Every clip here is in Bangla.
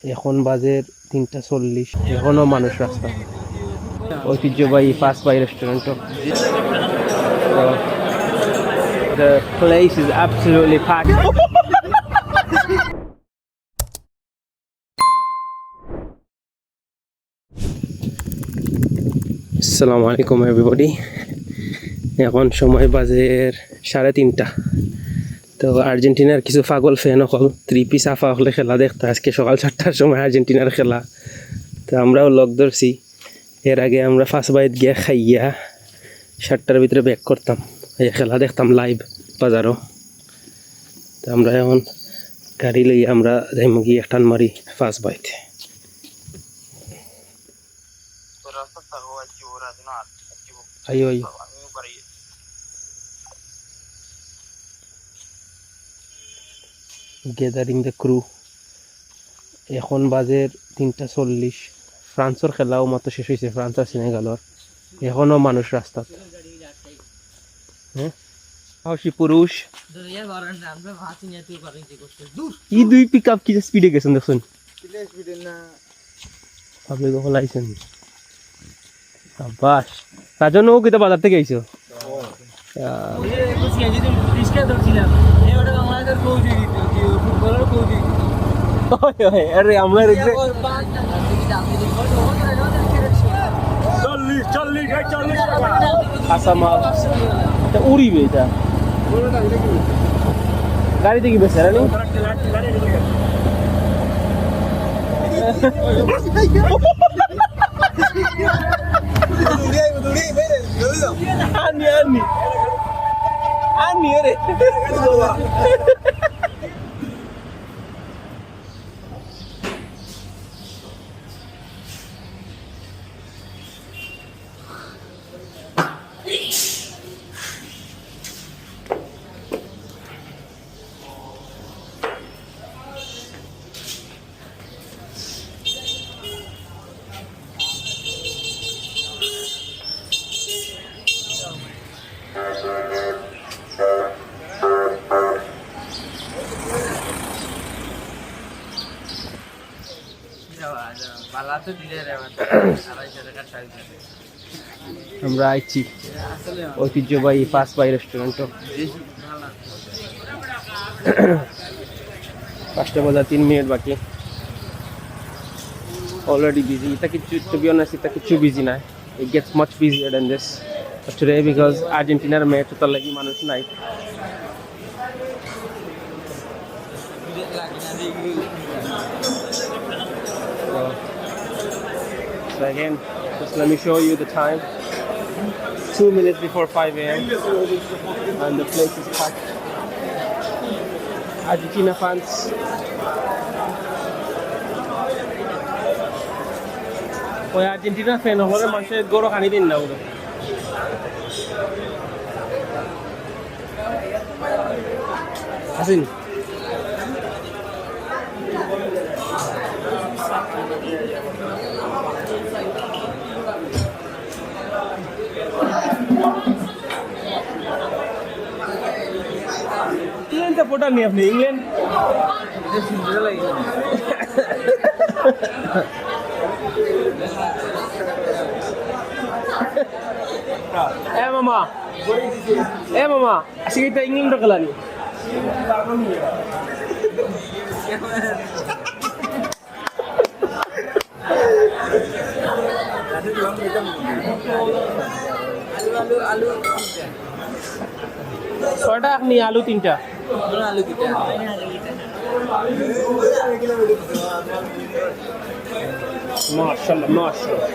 এখন বাজে 3:40, এখনো মানুষ রাস্তা। ঐতিহ্যবাহী ফাস্ট বাই restaurant. The place is absolutely packed. আসসালামু আলাইকুম এভরিবডি। এখন সময় বাজের 3:30। তো আর্জেন্টিনার কিছু পাগল ফ্যান হল 3 পিস আফা হলে খেলা দেখতে আজকে সকাল 4টার সময় আর্জেন্টিনার খেলা। তো আমরাও লক ধরছি। এর আগে আমরা ফার্স্ট বাইট গিয়ে খাইয়া 7টার ভিতরে ব্যাক করতাম, এই খেলা দেখতাম লাইভ বাজারও। তো আমরা এখন গাড়ি লইয়া আমরা যাইম গিয়ে একটান মারি ফার্স্ট বাইট। আইও আইও গ্যাদারিং দ্য ক্রু। এখন বাজের 3:40। ফ্রান্সের খেলাও মাত্র শেষ হয়েছে, ফ্রান্স আর সেনেগালর। এখনো মানুষ রাস্তাত। হ্যাঁ সাহসী পুরুষ। ই 2 পিক আপ কি স্পিডে গেছেন দেখুন। আপনি কখন আইছেন? বাস রাজনও কিতা বাজার থেকে আইছো? আরে আমরা উড়িবে এটা গাড়িতে কি বেছে রানি আনি রে আমরা আইছি ঐতিহ্যবাহী ফাস্ট বাই রেস্টুরেন্ট। 5টা বাজার 3 মিনিট বাকি। Already busy. এটা কিছু টু বি অনেস্ট এটা কিছু বিজি না। It gets much বিজিয়ার than this today because আর্জেন্টিনার ম্যাচ তার লাগি মানুষ নাই। So again, just let me show you the time. 2 minutes before 5 a.m. and the place is packed. Argentina fans. ওই আর্জেন্টিনা ফ্যান হলে মানুষের গরু খানি দিন না ওরা। আসেন ইংল্যান্ডে পোটার নি আপনি ইংল্যান্ড মামা আজকে এটা ইংল্যান্ড খেলা নি ছয়টা আপনি আলু 3টা মাশাআল্লাহ মাশাআল্লাহ।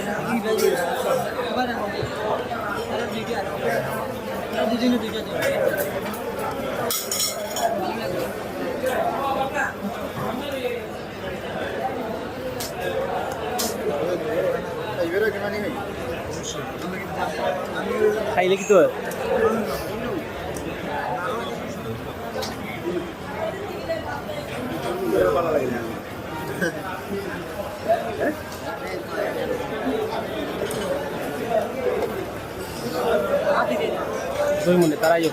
খাইলে কি তো মনে তারাই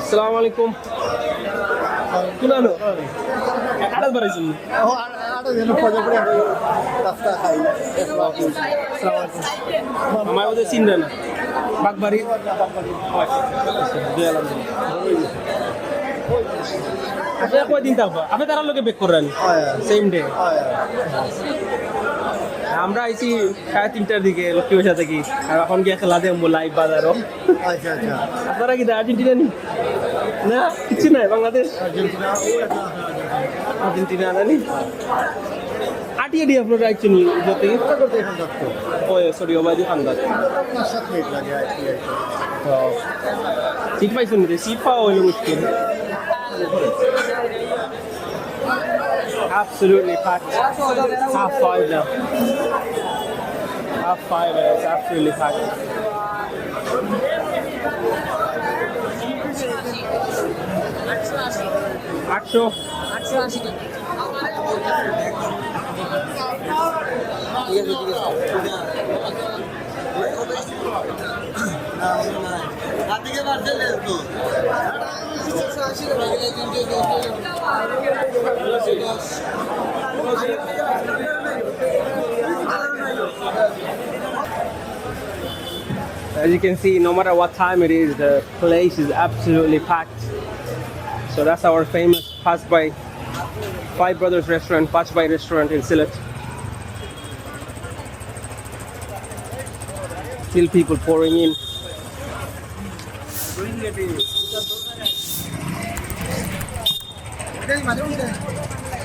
আসসালামু আলাইকুম কুনালো আড়াল বাড়াইছেন আমার ওদের চিনবে না বাগবাড়ি আপনারা কয়দিন থাকবা আপনি তার লোকে বেক করেন সেম ডে আমরা আইছি 3:30টার দিকে লক্ষ্মী বসা থাকি আর এখন গিয়ে খেলা দেবো লাইভ বাজারও আপনারা কি আর্জেন্টিনা নি না কিছু নাই বাংলাদেশ আর্জেন্টিনা নানি আটিয়ে দিয়ে আপনারা অ্যাকচুয়ালি যত ও সরি ওবাদি খান্দাত সিট পাইছেন নি সিট পাওয়া হইলো মুশকিল Absolutely packed. 5:30 now. 5:30, it's absolutely packed. Aksho. As you can see, no matter what time it is, the place is absolutely packed. So that's our famous Pass by Five Brothers restaurant, Pass by restaurant in Sylhet. Still people pouring in.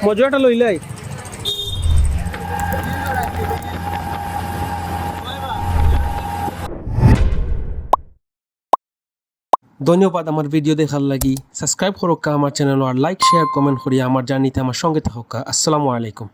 মজুরাটা লইলাই ধন্যবাদ আমার ভিডিও দেখার লাগি সাবস্ক্রাইব করুক আমার চ্যানেল আর লাইক শেয়ার কমেন্ট করি আমার জার্নিতে আমার সঙ্গে থাকুক আসসালামু আলাইকুম